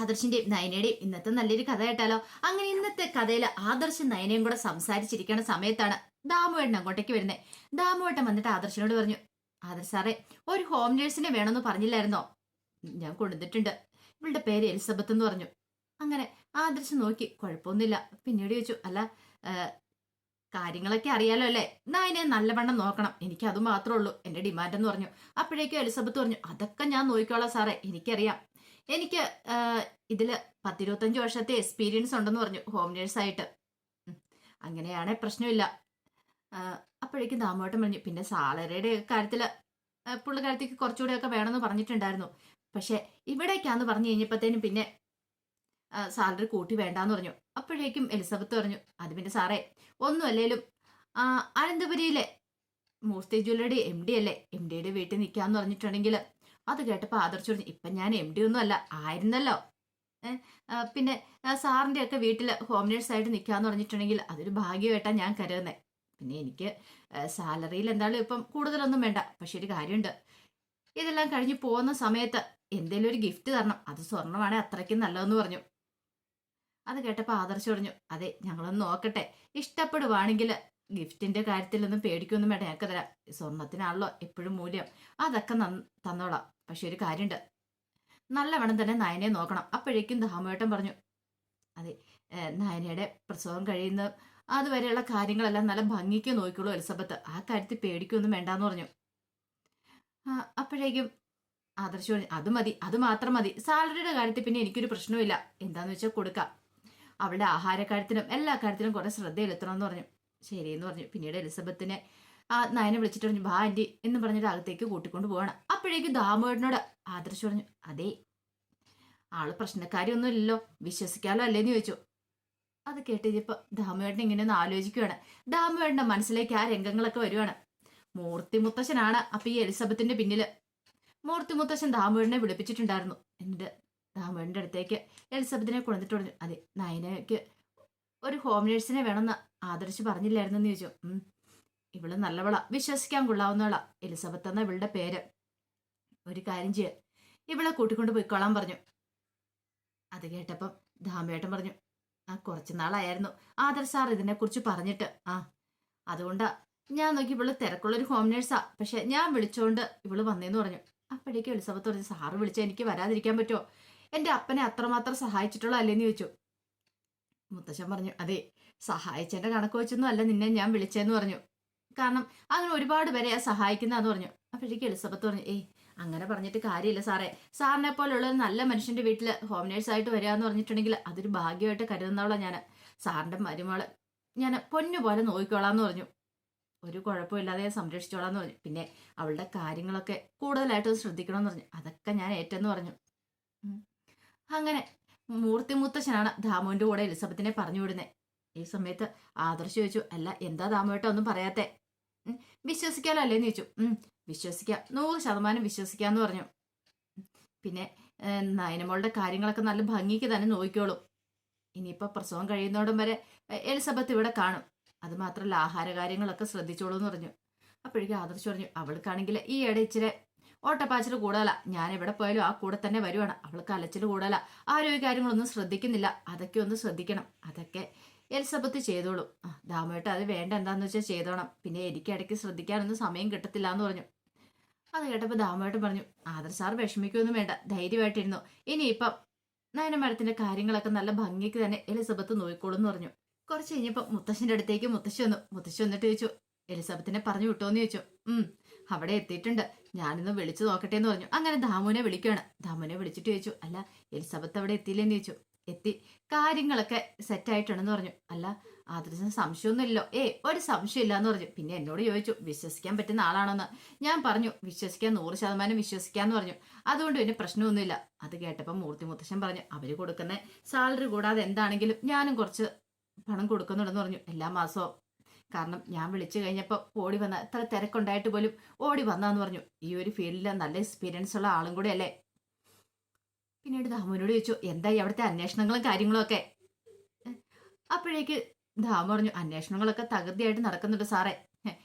ആദർശിന്റെയും നയനയുടെയും ഇന്നത്തെ നല്ലൊരു കഥ കേട്ടാലോ? അങ്ങനെ ഇന്നത്തെ കഥയിൽ ആദർശും നയനയും കൂടെ സംസാരിച്ചിരിക്കുന്ന സമയത്താണ് ദാമുവേട്ടൻ അങ്ങോട്ടേക്ക് വരുന്നത്. ദാമുവേട്ടൻ വന്നിട്ട് ആദർശിനോട് പറഞ്ഞു, ആദർശ് സാറേ, ഒരു ഹോം നേഴ്സിനെ വേണമെന്ന് പറഞ്ഞില്ലായിരുന്നോ? ഞാൻ കൊണ്ടുവന്നിട്ടുണ്ട്. ഇവളുടെ പേര് എലിസബത്ത് എന്ന് പറഞ്ഞു. അങ്ങനെ ആദർശ് നോക്കി, കുഴപ്പമൊന്നുമില്ല. പിന്നീട് ചോദിച്ചു, അല്ല കാര്യങ്ങളൊക്കെ അറിയാലോ അല്ലേ? നയനെ നല്ലവണ്ണം നോക്കണം, എനിക്ക് അത് മാത്രമേ ഉള്ളൂ എന്റെ ഡിമാൻഡ് എന്ന് പറഞ്ഞു. അപ്പോഴേക്കും എലിസബത്ത് പറഞ്ഞു, അതൊക്കെ ഞാൻ നോക്കിക്കോളാം സാറേ, എനിക്കറിയാം. എനിക്ക് ഇതില് 10-25 വർഷത്തെ എക്സ്പീരിയൻസ് ഉണ്ടെന്ന് പറഞ്ഞു ഹോം നേഴ്സായിട്ട്. അങ്ങനെയാണെ പ്രശ്നമില്ല. അപ്പോഴേക്കും ദാമോട്ടം പറഞ്ഞു, പിന്നെ സാലറിയുടെ കാര്യത്തില് പുള്ളിക്കാരത്തേക്ക് കുറച്ചുകൂടെയൊക്കെ വേണമെന്ന് പറഞ്ഞിട്ടുണ്ടായിരുന്നു. പക്ഷെ ഇവിടേക്കാന്ന് പറഞ്ഞു കഴിഞ്ഞപ്പോഴത്തേനും പിന്നെ സാലറി കൂട്ടി വേണ്ടാന്ന് പറഞ്ഞു. അപ്പോഴേക്കും എലിസബത്ത് പറഞ്ഞു, അത് പിന്നെ സാറേ, ഒന്നും അല്ലേലും അനന്തപുരിയിലെ മൂർത്തി ജ്വല്ലറി MD അല്ലേ, MDയുടെ വീട്ടിൽ നിൽക്കാന്ന് പറഞ്ഞിട്ടുണ്ടെങ്കിൽ അത് കേട്ടപ്പോൾ ആദർശ് പറഞ്ഞു, ഇപ്പം ഞാൻ MD ഒന്നും അല്ല, ആയിരുന്നല്ലോ. പിന്നെ സാറിൻ്റെ ഒക്കെ വീട്ടിൽ ഹോം നേഴ്സായിട്ട് നിൽക്കാന്ന് പറഞ്ഞിട്ടുണ്ടെങ്കിൽ അതൊരു ഭാഗ്യമായിട്ടാണ് ഞാൻ കരുതുന്നത്. പിന്നെ എനിക്ക് സാലറിയിൽ എന്തായാലും ഇപ്പം കൂടുതലൊന്നും വേണ്ട. പക്ഷെ ഒരു കാര്യമുണ്ട്, ഇതെല്ലാം കഴിഞ്ഞ് പോകുന്ന സമയത്ത് എന്തെങ്കിലും ഒരു ഗിഫ്റ്റ് തരണം, അത് സ്വർണ്ണമാണെ അത്രയ്ക്കും നല്ലതെന്ന് പറഞ്ഞു. അത് കേട്ടപ്പോൾ ആദർശ് പറഞ്ഞു, അതെ, ഞങ്ങളൊന്ന് നോക്കട്ടെ, ഇഷ്ടപ്പെടുവാണെങ്കിൽ ഗിഫ്റ്റിന്റെ കാര്യത്തിലൊന്നും പേടിക്കൊന്നും വേണ്ട, ഞങ്ങൾക്ക് തരാം. സ്വർണത്തിനാണല്ലോ എപ്പോഴും മൂല്യം, അതൊക്കെ തന്നോളാം. പക്ഷെ ഒരു കാര്യമുണ്ട്, നല്ലവണ്ണം തന്നെ നയനെ നോക്കണം. അപ്പോഴേക്കും ദാമേട്ടൻ പറഞ്ഞു, അതെ, നയനയുടെ പ്രസവം കഴിയുന്ന അതുവരെയുള്ള കാര്യങ്ങളെല്ലാം നല്ല ഭംഗിക്ക് നോക്കിക്കോളൂ എലിസബത്ത്, ആ കാര്യത്തിൽ പേടിക്കൊന്നും വേണ്ടാന്ന് പറഞ്ഞു. അപ്പോഴേക്കും ആദർശ് പറഞ്ഞു, അത് മതി, അത് മാത്രം മതി. സാലറിയുടെ കാര്യത്തിൽ പിന്നെ എനിക്കൊരു പ്രശ്നവുമില്ല, എന്താന്ന് വെച്ചാൽ കൊടുക്കാം. അവളുടെ ആഹാരക്കാര്യത്തിനും എല്ലാ കാര്യത്തിനും കുറെ ശ്രദ്ധ ചെലുത്തണമെന്ന് പറഞ്ഞു. ശരിയെന്ന് പറഞ്ഞു. പിന്നീട് എലിസബത്തിനെ നയനെ വിളിച്ചിട്ട് പറഞ്ഞു, ബാ ആന്റി എന്ന് പറഞ്ഞിട്ട് അകത്തേക്ക് കൂട്ടിക്കൊണ്ട് പോവാണ്. അപ്പോഴേക്കും ദാമോദരനോട് ആദർശ് പറഞ്ഞു, അതെ, ആള് പ്രശ്നക്കാരിയൊന്നും ഇല്ലല്ലോ, വിശ്വസിക്കാലോ അല്ലേന്ന് ചോദിച്ചു. അത് കേട്ടിപ്പോ ദാമോദരൻ ഇങ്ങനെ ഒന്ന് ആലോചിക്കുകയാണ്. ദാമോദരന്റെ മനസ്സിലേക്ക് ആ രംഗങ്ങളൊക്കെ വരുവാണ്. മൂർത്തി മുത്തശ്ശനാണ് അപ്പൊ ഈ എലിസബത്തിന്റെ പിന്നില്. മൂർത്തി മുത്തശ്ശൻ ദാമോദരനെ വിളിപ്പിച്ചിട്ടുണ്ടായിരുന്നു. എന്നിട്ട് ദാമോദരന്റെ അടുത്തേക്ക് എലിസബത്തിനെ കൊണ്ടിട്ട് പറഞ്ഞു, അതെ, നയനയ്ക്ക് ഒരു ഹോം നേഴ്സിനെ വേണമെന്ന് ആദർശ് പറഞ്ഞില്ലായിരുന്നെന്ന് ചോദിച്ചു. ഇവള് നല്ലവളാ, വിശ്വസിക്കാൻ കൊള്ളാവുന്നവളാ, എലിസബത്ത് എന്ന ഇവളുടെ പേര്. ഒരു കാര്യം ചെയ്യ, ഇവളെ കൂട്ടിക്കൊണ്ട് പോയിക്കോളാൻ പറഞ്ഞു. അത് കേട്ടപ്പം ദാമേട്ടൻ പറഞ്ഞു, കുറച്ചു നാളായിരുന്നു ആദർശ് സാർ ഇതിനെക്കുറിച്ച് പറഞ്ഞിട്ട്. അതുകൊണ്ടാ ഞാൻ നോക്കി, ഇവള് തിരക്കുള്ളൊരു ഹോം നേഴ്സാ, പക്ഷെ ഞാൻ വിളിച്ചോണ്ട് ഇവള് വന്നേന്ന് പറഞ്ഞു. അപ്പോഴേക്കും എലിസബത്ത് പറഞ്ഞു, സാറ് വിളിച്ചാൽ എനിക്ക് വരാതിരിക്കാൻ പറ്റുമോ? എന്റെ അപ്പനെ അത്രമാത്രം സഹായിച്ചിട്ടുള്ള അല്ലേന്ന് ചോദിച്ചു. മുത്തശ്ശൻ പറഞ്ഞു, അതെ, സഹായിച്ചതിന്റെ കണക്ക് വെച്ചൊന്നും അല്ല നിന്നെ ഞാൻ വിളിച്ചതെന്ന് പറഞ്ഞു. കാരണം അങ്ങനെ ഒരുപാട് പേരെ സഹായിക്കുന്നതെന്ന് പറഞ്ഞു. അപ്പോഴേക്കും എലിസബത്ത് പറഞ്ഞു, അങ്ങനെ പറഞ്ഞിട്ട് കാര്യമില്ല സാറേ, സാറിനെ പോലുള്ള ഒരു നല്ല മനുഷ്യന്റെ വീട്ടിൽ ഹോം നേഴ്സായിട്ട് വരിക എന്ന് പറഞ്ഞിട്ടുണ്ടെങ്കിൽ അതൊരു ഭാഗ്യമായിട്ട് കരുതുന്നവളാ ഞാൻ. സാറിന്റെ മരുമകള് ഞാൻ പൊന്നുപോലെ നോക്കിക്കോളാന്ന് പറഞ്ഞു. ഒരു കുഴപ്പമില്ലാതെ സംരക്ഷിച്ചോളാന്ന് പറഞ്ഞു. പിന്നെ അവളുടെ കാര്യങ്ങളൊക്കെ കൂടുതലായിട്ട് ശ്രദ്ധിക്കണമെന്ന് പറഞ്ഞു. അതൊക്കെ ഞാൻ ഏറ്റെന്ന് പറഞ്ഞു. അങ്ങനെ മൂർത്തി മുത്തശ്ശനാണ് ദാമുവിന്റെ കൂടെ എലിസബത്തിനെ പറഞ്ഞു വിടുന്നത്. ഈ സമയത്ത് ആദർശ് ചോദിച്ചു, അല്ല എന്താ ദാമുവേട്ട ഒന്നും പറയാത്തെ? വിശ്വസിക്കാലോ അല്ലേന്ന് ചോദിച്ചു. വിശ്വസിക്കാം, 100% വിശ്വസിക്കാന്ന് പറഞ്ഞു. പിന്നെ നയനമോളുടെ കാര്യങ്ങളൊക്കെ നല്ല ഭംഗിക്ക് തന്നെ നോക്കിക്കോളും. ഇനിയിപ്പോ പ്രസവം കഴിയുന്നോടും വരെ എലിസബത്ത് ഇവിടെ കാണും. അത് മാത്രമല്ല ആഹാര കാര്യങ്ങളൊക്കെ ശ്രദ്ധിച്ചോളൂ എന്ന് പറഞ്ഞു. അപ്പോഴേക്കും ആദർശ് പറഞ്ഞു, അവൾക്കാണെങ്കിൽ ഈ ഇട ഇച്ചിരി ഓട്ടപ്പാച്ചിൽ കൂടുതലാ, ഞാൻ എവിടെ പോയാലും ആ കൂടെ തന്നെ വരുവാണ്. അവൾക്ക് അലച്ചിൽ കൂടുതലാ, ആരോഗ്യ കാര്യങ്ങളൊന്നും ശ്രദ്ധിക്കുന്നില്ല, അതൊക്കെ ഒന്ന് ശ്രദ്ധിക്കണം. അതൊക്കെ എലിസബത്ത് ചെയ്തോളൂ. ദാമേട്ട അത് വേണ്ട, എന്താന്ന് വെച്ചാൽ ചെയ്തോണം. പിന്നെ എനിക്ക് ഇടയ്ക്ക് ശ്രദ്ധിക്കാനൊന്നും സമയം കിട്ടത്തില്ല എന്ന് പറഞ്ഞു. അത് കേട്ടപ്പോൾ ദാമേട്ടൻ പറഞ്ഞു, ആദർശ് സാർ വിഷമിക്കൊന്നും വേണ്ട, ധൈര്യമായിട്ടിരുന്നു. ഇനിയിപ്പം നയനമരത്തിന്റെ കാര്യങ്ങളൊക്കെ നല്ല ഭംഗിക്ക് തന്നെ എലിസബത്ത് നോക്കിക്കോളൂ എന്ന് പറഞ്ഞു. കുറച്ച് കഴിഞ്ഞപ്പോൾ മുത്തശ്ശന്റെ അടുത്തേക്ക് മുത്തശ്ശി വന്നു. മുത്തശ്ശി വന്നിട്ട് ചോദിച്ചു, എലിസബത്തിനെ പറഞ്ഞു വിട്ടോന്ന് ചോദിച്ചു. അവിടെ എത്തിയിട്ടുണ്ട്, ഞാനിന്ന് വിളിച്ചു നോക്കട്ടെ എന്ന് പറഞ്ഞു. അങ്ങനെ ദാമുവിനെ വിളിക്കുകയാണ്. ദാമുവിനെ വിളിച്ചിട്ട് ചോദിച്ചു, അല്ല എലിസബത്ത് അവിടെ എത്തിയില്ലേന്ന് ചോദിച്ചു. എത്തി, കാര്യങ്ങളൊക്കെ സെറ്റായിട്ടുണ്ടെന്ന് പറഞ്ഞു. അല്ല ആദർശന് സംശയമൊന്നുമില്ലല്ലോ? ഒരു സംശയം ഇല്ലാന്ന് പറഞ്ഞു. പിന്നെ എന്നോട് ചോദിച്ചു വിശ്വസിക്കാൻ പറ്റുന്ന ആളാണെന്ന്. ഞാൻ പറഞ്ഞു വിശ്വസിക്കാൻ 100% വിശ്വസിക്കാന്ന് പറഞ്ഞു. അതുകൊണ്ട് പിന്നെ പ്രശ്നമൊന്നുമില്ല. അത് കേട്ടപ്പോൾ മൂർത്തി മുത്തശ്ശൻ പറഞ്ഞു, അവര് കൊടുക്കുന്ന സാലറി കൂടാതെ എന്താണെങ്കിലും ഞാനും കുറച്ച് പണം കൊടുക്കുന്നുണ്ടെന്ന് പറഞ്ഞു, എല്ലാ മാസവും. കാരണം ഞാൻ വിളിച്ചു കഴിഞ്ഞപ്പോൾ ഓടി വന്ന, എത്ര തിരക്കുണ്ടായിട്ട് പോലും ഓടി വന്നാന്ന് പറഞ്ഞു. ഈ ഒരു ഫീൽഡിൽ നല്ല എക്സ്പീരിയൻസ് ഉള്ള ആളും കൂടെ അല്ലേ. പിന്നീട് ദാമുവിനോട് ചോദിച്ചു, എന്തായി അവിടുത്തെ അന്വേഷണങ്ങളും കാര്യങ്ങളും ഒക്കെ? അപ്പോഴേക്ക് ദാമു പറഞ്ഞു, അന്വേഷണങ്ങളൊക്കെ തകൃതിയായിട്ട് നടക്കുന്നുണ്ട് സാറേ.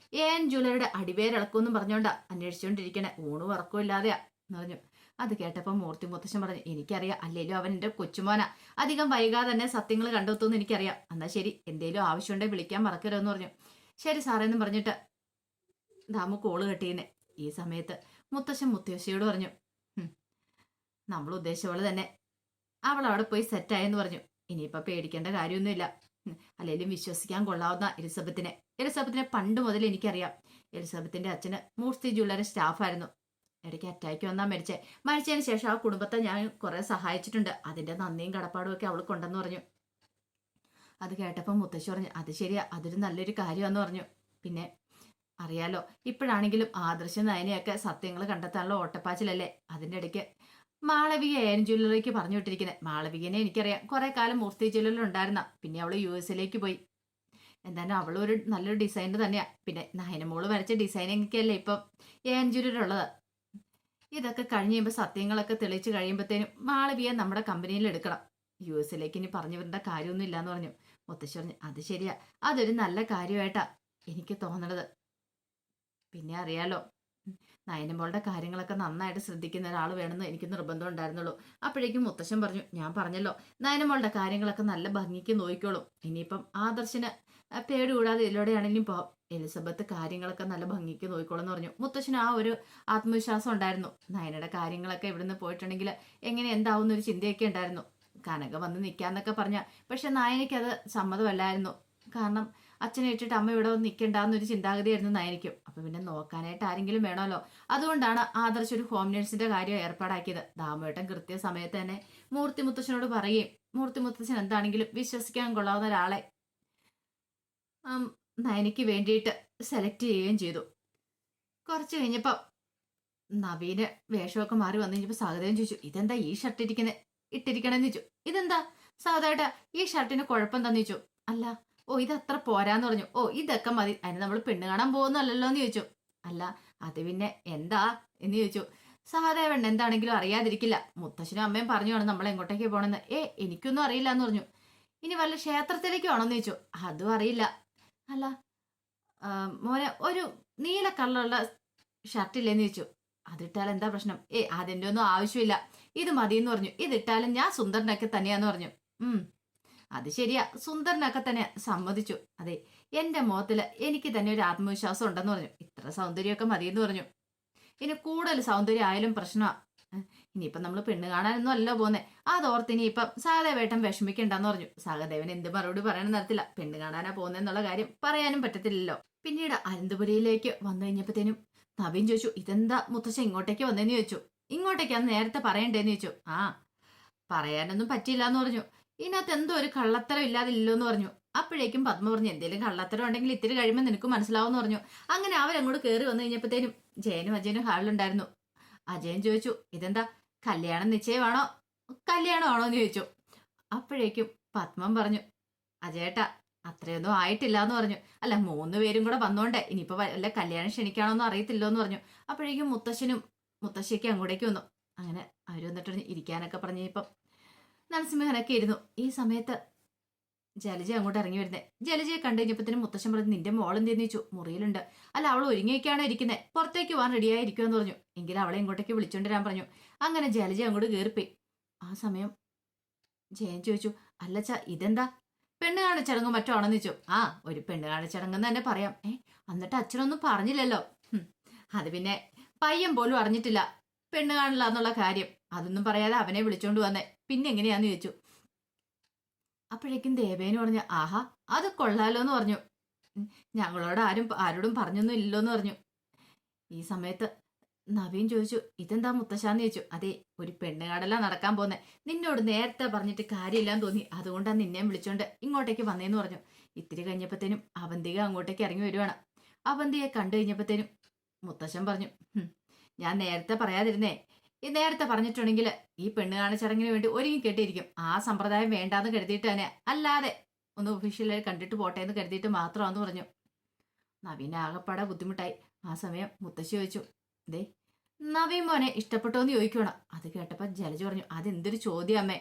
ജ്വല്ലറിയുടെ അടിവേരിളക്കുമെന്നും പറഞ്ഞോണ്ടാ അന്വേഷിച്ചുകൊണ്ടിരിക്കണേ, ഊണും ഉറക്കവും ഇല്ലാതെയാ എന്ന് പറഞ്ഞു. അത് കേട്ടപ്പോൾ മൂർത്തി മുത്തശ്ശൻ പറഞ്ഞു, എനിക്കറിയാം, അല്ലേലും അവൻ എൻ്റെ കൊച്ചുമോനാ, അധികം വൈകാതെ തന്നെ സത്യങ്ങൾ കണ്ടെത്തുമെന്ന് എനിക്കറിയാം. എന്നാ ശരി, എന്തേലും ആവശ്യമുണ്ടെങ്കിൽ വിളിക്കാൻ മറക്കരുതെന്ന് പറഞ്ഞു. ശരി സാറേന്ന് പറഞ്ഞിട്ട് ദാമു കോള് കെട്ടിയെന്നെ. ഈ സമയത്ത് മുത്തശ്ശൻ മുത്തശ്ശിയോട് പറഞ്ഞു, നമ്മൾ ഉദ്ദേശിച്ച പോലെ തന്നെ അവൾ അവിടെ പോയി സെറ്റായെന്ന് പറഞ്ഞു. ഇനിയിപ്പോൾ പേടിക്കേണ്ട കാര്യമൊന്നുമില്ല. അല്ലെങ്കിലും വിശ്വസിക്കാൻ കൊള്ളാവുന്ന എലിസബത്തിനെ പണ്ട് മുതൽ എനിക്കറിയാം. എലിസബത്തിന്റെ അച്ഛന് മൂർത്തി ജ്വല്ലറി സ്റ്റാഫായിരുന്നു. ഇടയ്ക്ക് അറ്റാക്ക് വന്നാൽ മരിച്ചതിന് ശേഷം ആ കുടുംബത്തെ ഞാൻ കുറെ സഹായിച്ചിട്ടുണ്ട്. അതിന്റെ നന്ദിയും കടപ്പാടും ഒക്കെ അവൾക്കുണ്ടെന്ന് പറഞ്ഞു. അത് കേട്ടപ്പോൾ മുത്തശ്ശി പറഞ്ഞു, അത് ശരിയാ, അതൊരു നല്ലൊരു കാര്യമാന്ന് പറഞ്ഞു. പിന്നെ അറിയാലോ, ഇപ്പോഴാണെങ്കിലും ആദർശം നയനയൊക്കെ സത്യങ്ങൾ കണ്ടെത്താനുള്ള ഓട്ടപ്പാച്ചിലല്ലേ. അതിൻ്റെ ഇടയ്ക്ക് മാളവിക ഏൻ ജ്വല്ലറിക്ക് പറഞ്ഞു വിട്ടിരിക്കുന്നത്. മാളവികനെ എനിക്കറിയാം, കുറെ കാലം മൂർത്തി ജ്വല്ലറിൽ ഉണ്ടായിരുന്ന. പിന്നെ അവള് US പോയി. എന്തായാലും അവളൊരു നല്ലൊരു ഡിസൈനർ തന്നെയാ. പിന്നെ നയനമോള് വരച്ച ഡിസൈനിങ് അല്ലേ ഇപ്പം ഏൻ ജ്വല്ലറി ഉള്ളത്. ഇതൊക്കെ കഴിഞ്ഞ് കഴിയുമ്പോൾ സത്യങ്ങളൊക്കെ തെളിയിച്ച് കഴിയുമ്പോഴത്തേനും മാളവിയെ നമ്മുടെ കമ്പനിയിൽ എടുക്കണം. US ഇനി പറഞ്ഞു വരേണ്ട കാര്യമൊന്നും ഇല്ലാന്ന് പറഞ്ഞു. മുത്തശ്ശി പറഞ്ഞു, അത് ശരിയാ, അതൊരു നല്ല കാര്യമായിട്ടാ എനിക്ക് തോന്നണത്. പിന്നെ അറിയാലോ, നയനമോളുടെ കാര്യങ്ങളൊക്കെ നന്നായിട്ട് ശ്രദ്ധിക്കുന്ന ഒരാൾ വേണമെന്ന് എനിക്ക് നിർബന്ധം ഉണ്ടായിരുന്നുള്ളൂ. അപ്പോഴേക്കും മുത്തശ്ശൻ പറഞ്ഞു, ഞാൻ പറഞ്ഞല്ലോ, നയനമോളുടെ കാര്യങ്ങളൊക്കെ നല്ല ഭംഗിക്ക് നോക്കിക്കോളും. ഇനിയിപ്പം ആദർശന് പേടി കൂടാതെ ഇതിലൂടെയാണെങ്കിലും പോവാം. എലിസബത്ത് കാര്യങ്ങളൊക്കെ നല്ല ഭംഗിക്ക് നോക്കിക്കോളും എന്ന് പറഞ്ഞു. മുത്തശ്ശന് ആ ഒരു ആത്മവിശ്വാസം ഉണ്ടായിരുന്നു. നയനയുടെ കാര്യങ്ങളൊക്കെ ഇവിടുന്ന് പോയിട്ടുണ്ടെങ്കിൽ എങ്ങനെ എന്താവും എന്നൊരു ചിന്തയൊക്കെ ഉണ്ടായിരുന്നു. കനക വന്ന് നിൽക്കാന്നൊക്കെ പറഞ്ഞ, പക്ഷെ നയനയ്ക്ക് അത് സമ്മതമല്ലായിരുന്നു. കാരണം അച്ഛനെ ഇട്ടിട്ട് അമ്മ ഇവിടെ വന്ന് നിൽക്കണ്ടെന്നൊരു ചിന്താഗതിയായിരുന്നു നയനിക്കും. അപ്പൊ പിന്നെ നോക്കാനായിട്ട് ആരെങ്കിലും വേണമല്ലോ. അതുകൊണ്ടാണ് ആദർശ് ഒരു ഹോം നേഴ്സിന്റെ കാര്യം ഏർപ്പാടാക്കിയത്. ദാമേട്ടൻ കൃത്യസമയത്ത് തന്നെ മൂർത്തി മുത്തശ്ശനോട് പറയുകയും മൂർത്തി മുത്തശ്ശൻ എന്താണെങ്കിലും വിശ്വസിക്കാൻ കൊള്ളാവുന്ന ഒരാളെ നയനിക്ക് വേണ്ടിയിട്ട് സെലക്ട് ചെയ്യുകയും ചെയ്തു. കുറച്ച് കഴിഞ്ഞപ്പോൾ നവീന് വേഷമൊക്കെ മാറി വന്നു കഴിഞ്ഞപ്പോൾ സഹദേവൻ ചോദിച്ചു, ഇതെന്താ ഈ ഷർട്ട് ഇട്ടിരിക്കണെന്ന് ചോദിച്ചു. ഇതെന്താ സഹദേവേട്ടാ ഈ ഷർട്ടിന് കുഴപ്പം എന്താന്ന് ചോദിച്ചു. അല്ല, ഓ ഇത് അത്ര പോരാന്ന് പറഞ്ഞു. ഓ ഇതൊക്കെ മതി, അതിന് നമ്മൾ പെണ്ണ് കാണാൻ പോകുന്നല്ലോ എന്ന് ചോദിച്ചു. അല്ല അത് പിന്നെ എന്താ എന്ന് ചോദിച്ചു. സഹദേവൻ എന്താണെങ്കിലും അറിയാതിരിക്കില്ല. മുത്തശ്ശനും അമ്മയും പറഞ്ഞു വേണം നമ്മൾ എങ്ങോട്ടേക്ക് പോകണമെന്ന്. എനിക്കൊന്നും അറിയില്ല എന്ന് പറഞ്ഞു. ഇനി വല്ല ക്ഷേത്രത്തിലേക്ക് വേണമെന്ന് ചോദിച്ചു. അതും അറിയില്ല. അല്ല മോനെ ഒരു നീല കളറുള്ള ഷർട്ടില്ലേന്ന് ചോദിച്ചു. അതിട്ടാൽ എന്താ പ്രശ്നം? അതിൻ്റെ ഒന്നും ആവശ്യമില്ല, ഇത് മതിയെന്ന് പറഞ്ഞു. ഇതിട്ടാലും ഞാൻ സുന്ദരനൊക്കെ തന്നെയാന്ന് പറഞ്ഞു. അത് ശരിയാ, സുന്ദരനൊക്കെ തന്നെ സമ്മതിച്ചു. അതെ, എന്റെ മുഖത്തില് എനിക്ക് തന്നെ ഒരു ആത്മവിശ്വാസം ഉണ്ടെന്ന് പറഞ്ഞു. ഇത്ര സൗന്ദര്യമൊക്കെ മതിയെന്ന് പറഞ്ഞു. ഇനി കൂടുതൽ സൗന്ദര്യം ആയാലും പ്രശ്നമാണ്. ഇനിയിപ്പം നമ്മൾ പെണ്ണ് കാണാനൊന്നും അല്ല പോന്നെ. അതോർത്ത് ഇനിയിപ്പം സഹദേവേട്ടൻ വിഷമിക്കണ്ടെന്ന് പറഞ്ഞു. സഹദേവൻ എന്ത് മറുപടി പറയാനും നടത്തില്ല. പെണ്ണ് കാണാനാ പോകുന്നെന്നുള്ള കാര്യം പറയാനും പറ്റത്തില്ലല്ലോ. പിന്നീട് അനന്തപുരിയിലേക്ക് വന്നു കഴിഞ്ഞപ്പോഴത്തേനും നവീൻ ചോദിച്ചു, ഇതെന്താ മുത്തശ്ശ ഇങ്ങോട്ടേക്ക് വന്നേന്ന് ചോദിച്ചു. ഇങ്ങോട്ടേക്കാന്ന് നേരത്തെ പറയണ്ടേന്ന് ചോദിച്ചു. പറയാനൊന്നും പറ്റിയില്ല എന്ന് പറഞ്ഞു. ഇതിനകത്ത് എന്തോ ഒരു കള്ളത്തരം ഇല്ലാതില്ലെന്ന് പറഞ്ഞു. അപ്പോഴേക്കും പത്മ പറഞ്ഞു, എന്തെങ്കിലും കള്ളത്തരം ഉണ്ടെങ്കിൽ ഇത്തിരി കഴിയുമ്പോൾ നിനക്ക് മനസ്സിലാവുമെന്ന് പറഞ്ഞു. അങ്ങനെ അവരങ്ങോട്ട് കയറി വന്നു കഴിഞ്ഞപ്പോഴത്തേനും ജയനും അജയനും ഹാളിലുണ്ടായിരുന്നു. അജയൻ ചോദിച്ചു, ഇതെന്താ കല്യാണം നിശ്ചയമാണോ കല്യാണമാണോ എന്ന് ചോദിച്ചു. അപ്പോഴേക്കും പത്മം പറഞ്ഞു, അജയേട്ടാ അത്രയൊന്നും ആയിട്ടില്ല എന്ന് പറഞ്ഞു. അല്ല 3 പേരും കൂടെ വന്നോണ്ടേ ഇനിയിപ്പോ വല്ല കല്യാണം ക്ഷണിക്കാണോന്നും അറിയത്തില്ലോ എന്ന് പറഞ്ഞു. അപ്പോഴേക്കും മുത്തശ്ശനും മുത്തശ്ശിയൊക്കെ അങ്ങോട്ടേക്ക് വന്നു. അങ്ങനെ അവർ വന്നിട്ട് ഇരിക്കാനൊക്കെ പറഞ്ഞപ്പം നരസിംഹനൊക്കെ ഇരുന്നു. ഈ സമയത്ത് ജലജ അങ്ങോട്ട് ഇറങ്ങി വരുന്നേ. ജലജയെ കണ്ടു കഴിഞ്ഞപ്പത്തിന് മുത്തശ്ശൻ പറഞ്ഞു, നിന്റെ മോളെന്ത് ചോദിച്ചു. മുറിയിലുണ്ട്. അല്ല അവൾ ഒരുങ്ങിയൊക്കെയാണ് ഇരിക്കുന്നത്, പുറത്തേക്ക് പോകാൻ റെഡിയായി ഇരിക്കുമെന്ന് പറഞ്ഞു. എങ്കിലും അവളെ ഇങ്ങോട്ടേക്ക് വിളിച്ചോണ്ടിരാൻ പറഞ്ഞു. അങ്ങനെ ജലജ അങ്ങോട്ട് കയറിപ്പോയി. ആ സമയം ജയൻ ചോദിച്ചു, അല്ലച്ച ഇതെന്താ പെണ്ണ് കാണിച്ചടങ്ങോ മറ്റോ ആണെന്ന് ചോദിച്ചു. ഒരു പെണ്ണ് കാണിച്ചടങ്ങെന്ന് തന്നെ പറയാം. എന്നിട്ട് അച്ഛനൊന്നും പറഞ്ഞില്ലല്ലോ. അത് പിന്നെ പയ്യൻ പോലും അറിഞ്ഞിട്ടില്ല പെണ്ണ് കാണില്ല എന്നുള്ള കാര്യം. അതൊന്നും പറയാതെ അവനെ വിളിച്ചോണ്ട് വന്നേ. പിന്നെ എങ്ങനെയാന്ന് ചോദിച്ചു. അപ്പോഴേക്കും ദേവേന് പറഞ്ഞു, ആഹാ അത് കൊള്ളാലോ എന്ന് പറഞ്ഞു. ഞങ്ങളോട് ആരോടും പറഞ്ഞൊന്നും ഇല്ലല്ലോ എന്ന് പറഞ്ഞു. ഈ സമയത്ത് നവീൻ ചോദിച്ചു, ഇതെന്താ മുത്തശ്ശാന്ന് ചോദിച്ചു. അതെ, ഒരു പെണ്ണുകാടെല്ലാം നടക്കാൻ പോന്നെ. നിന്നോട് നേരത്തെ പറഞ്ഞിട്ട് കാര്യമില്ലാന്ന് തോന്നി, അതുകൊണ്ടാണ് നിന്നെയും വിളിച്ചോണ്ട് ഇങ്ങോട്ടേക്ക് വന്നേന്ന് പറഞ്ഞു. ഇത്തിരി കഴിഞ്ഞപ്പോഴത്തേനും അവന്തിക അങ്ങോട്ടേക്ക് ഇറങ്ങി വരുവാണ്. അവന്തിയെ കണ്ടു കഴിഞ്ഞപ്പോഴത്തേനും മുത്തശ്ശൻ പറഞ്ഞു, ഞാൻ നേരത്തെ പറയാതിരുന്നേ. ഈ നേരത്തെ പറഞ്ഞിട്ടുണ്ടെങ്കിൽ ഈ പെണ്ണ് കാണിച്ചടങ്ങിന് വേണ്ടി ഒരുങ്ങി കെട്ടിയിരിക്കും. ആ സമ്പ്രദായം വേണ്ടാന്ന് കരുതിയിട്ട് തന്നെ, അല്ലാതെ ഒന്ന് ഒഫീഷ്യലായി കണ്ടിട്ട് പോട്ടെ എന്ന് കരുതിയിട്ട് മാത്രമാന്ന് പറഞ്ഞു. നവീൻ ആകപ്പാടെ ബുദ്ധിമുട്ടായി. ആ സമയം മുത്തശ്ശി ചോദിച്ചു, ദേ നവീൻ മോനെ ഇഷ്ടപ്പെട്ടോന്ന് ചോദിക്കണം. അത് കേട്ടപ്പോൾ ജലജ പറഞ്ഞു, അതെന്തൊരു ചോദ്യം അമ്മേ.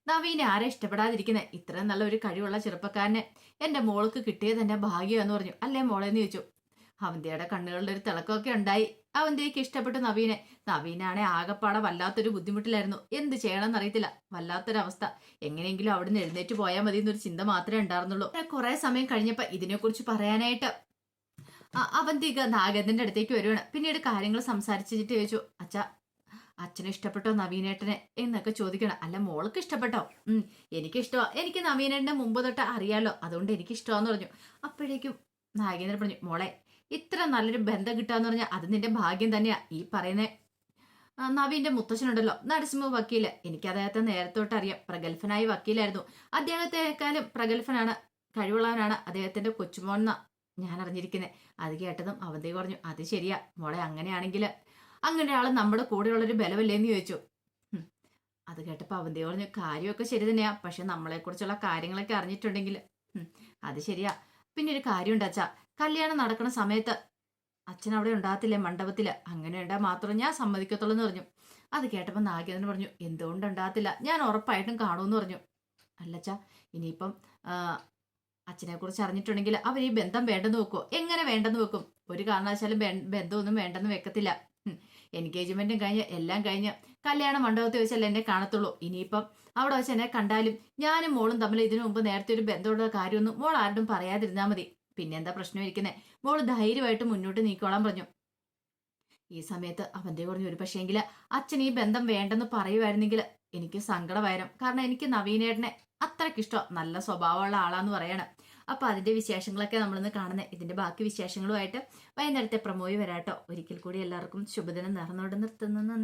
നവീനെ ആരെ ഇഷ്ടപ്പെടാതിരിക്കുന്നത്? ഇത്രയും നല്ല ഒരു കഴിവുള്ള ചെറുപ്പക്കാരനെ എന്റെ മോൾക്ക് കിട്ടിയത് എന്റെ ഭാഗ്യമെന്ന് പറഞ്ഞു. അല്ലേ മോളെന്ന് ചോദിച്ചു. അവന്തിയുടെ കണ്ണുകളിൽ ഒരു തിളക്കമൊക്കെ ഉണ്ടായി. അവന്തിക്ക് ഇഷ്ടപ്പെട്ടു നവീനെ. നവീനാണെ ആകെപ്പാടെ വല്ലാത്തൊരു ബുദ്ധിമുട്ടിലായിരുന്നു. എന്ത് ചെയ്യണമെന്ന് അറിയത്തില്ല. വല്ലാത്തൊരവസ്ഥ. എങ്ങനെയെങ്കിലും അവിടുന്ന് എഴുന്നേറ്റ് പോയാൽ മതി എന്നൊരു ചിന്ത മാത്രമേ ഉണ്ടായിരുന്നുള്ളൂ. കുറെ സമയം കഴിഞ്ഞപ്പോ ഇതിനെക്കുറിച്ച് പറയാനായിട്ട് അവന്തിക നാഗേന്ദ്രന്റെ അടുത്തേക്ക് വരുവാണ്. പിന്നീട് കാര്യങ്ങൾ സംസാരിച്ചിട്ട് ചോദിച്ചു, അച്ഛാ അച്ഛനെ ഇഷ്ടപ്പെട്ടോ നവീനേട്ടനെ എന്നൊക്കെ ചോദിക്കണം. അല്ല മോൾക്ക് ഇഷ്ടപ്പെട്ടോ? എനിക്കിഷ്ടമാ. എനിക്ക് നവീനേട്ടനെ മുമ്പ് തൊട്ട് അറിയാലോ, അതുകൊണ്ട് എനിക്ക് ഇഷ്ടമാന്ന് പറഞ്ഞു. അപ്പോഴേക്കും നാഗേന്ദ്രൻ പറഞ്ഞു, മോളെ ഇത്ര നല്ലൊരു ബന്ധം കിട്ടാന്ന് പറഞ്ഞാൽ അത് നിന്റെ ഭാഗ്യം തന്നെയാ. ഈ പറയുന്ന നവീന്റെ മുത്തശ്ശനുണ്ടല്ലോ, നരസിംഹ വക്കീല്, എനിക്ക് അദ്ദേഹത്തെ നേരത്തോട്ട് അറിയാം. പ്രഗത്ഭനായ വക്കീലായിരുന്നു. അദ്ദേഹത്തെക്കാളും പ്രഗത്ഭനാണ്, കഴിവുള്ളവനാണ് അദ്ദേഹത്തിന്റെ കൊച്ചുമോൻ ഞാൻ അറിഞ്ഞിരിക്കുന്നത്. അത് കേട്ടതും അവന്തി പറഞ്ഞു, അത് ശരിയാ മോളെ, അങ്ങനെയാണെങ്കിൽ അങ്ങനെ ആള് നമ്മുടെ കൂടെയുള്ളൊരു ബലമല്ലേന്ന് ചോദിച്ചു. അത് കേട്ടപ്പോ അവന്തി പറഞ്ഞു, കാര്യമൊക്കെ ശരി തന്നെയാ, പക്ഷെ നമ്മളെക്കുറിച്ചുള്ള കാര്യങ്ങളൊക്കെ അറിഞ്ഞിട്ടുണ്ടെങ്കിൽ അത് ശരിയാ. പിന്നെ ഒരു കാര്യമുണ്ട് അച്ഛാ, കല്യാണം നടക്കുന്ന സമയത്ത് അച്ഛൻ അവിടെ ഉണ്ടാകത്തില്ലേ മണ്ഡപത്തില്, അങ്ങനെ ഉണ്ടാ മാത്രം ഞാൻ സമ്മതിക്കത്തുള്ളൂ എന്ന് പറഞ്ഞു. അത് കേട്ടപ്പോ നാഗേന്ദ്രൻ പറഞ്ഞു, എന്തുകൊണ്ട് ഉണ്ടാകത്തില്ല, ഞാൻ ഉറപ്പായിട്ടും കാണുമെന്ന് പറഞ്ഞു. അല്ലച്ചാ, ഇനിയിപ്പം അച്ഛനെ കുറിച്ച് അറിഞ്ഞിട്ടുണ്ടെങ്കിൽ അവർ ഈ ബന്ധം വേണ്ടെന്ന് വെക്കുമോ? എങ്ങനെ വേണ്ടെന്ന് വെക്കും? ഒരു കാരണവശാലും ബന്ധമൊന്നും വേണ്ടെന്ന് വെക്കത്തില്ല. എൻഗേജ്മെന്റും കഴിഞ്ഞ് എല്ലാം കഴിഞ്ഞ് കല്യാണ മണ്ഡപത്തിൽ വെച്ചല്ല എന്നെ കാണത്തുള്ളൂ. ഇനിയിപ്പം അവിടെ വെച്ച് എന്നെ കണ്ടാലും ഞാനും മോളും തമ്മിൽ ഇതിനു മുമ്പ് നേരത്തെ ഒരു ബന്ധമുള്ള കാര്യമൊന്നും മോൾ ആരോടും പറയാതിരുന്നാൽ മതി. പിന്നെ എന്താ പ്രശ്നം ഇരിക്കുന്നത്? മോള് ധൈര്യമായിട്ട് മുന്നോട്ട് നീക്കോളാൻ പറഞ്ഞു. ഈ സമയത്ത് അവന്റെ പറഞ്ഞു, ഒരു പക്ഷേങ്കിൽ അച്ഛൻ ഈ ബന്ധം വേണ്ടെന്ന് പറയുമായിരുന്നെങ്കിൽ എനിക്ക് സങ്കടമായിരുന്നു. കാരണം എനിക്ക് നവീനേട്ടനെ അത്രയ്ക്കിഷ്ടം, നല്ല സ്വഭാവമുള്ള ആളാന്ന് പറയണം. അപ്പൊ അതിന്റെ വിശേഷങ്ങളൊക്കെ നമ്മളിന്ന് കാണുന്നത്. ഇതിന്റെ ബാക്കി വിശേഷങ്ങളുമായിട്ട് വൈകുന്നേരത്തെ പ്രമോയി വരാട്ടോ. ഒരിക്കൽ കൂടി എല്ലാവർക്കും ശുഭദിനം നേർന്നുകൊണ്ട് നിർത്തുന്നു.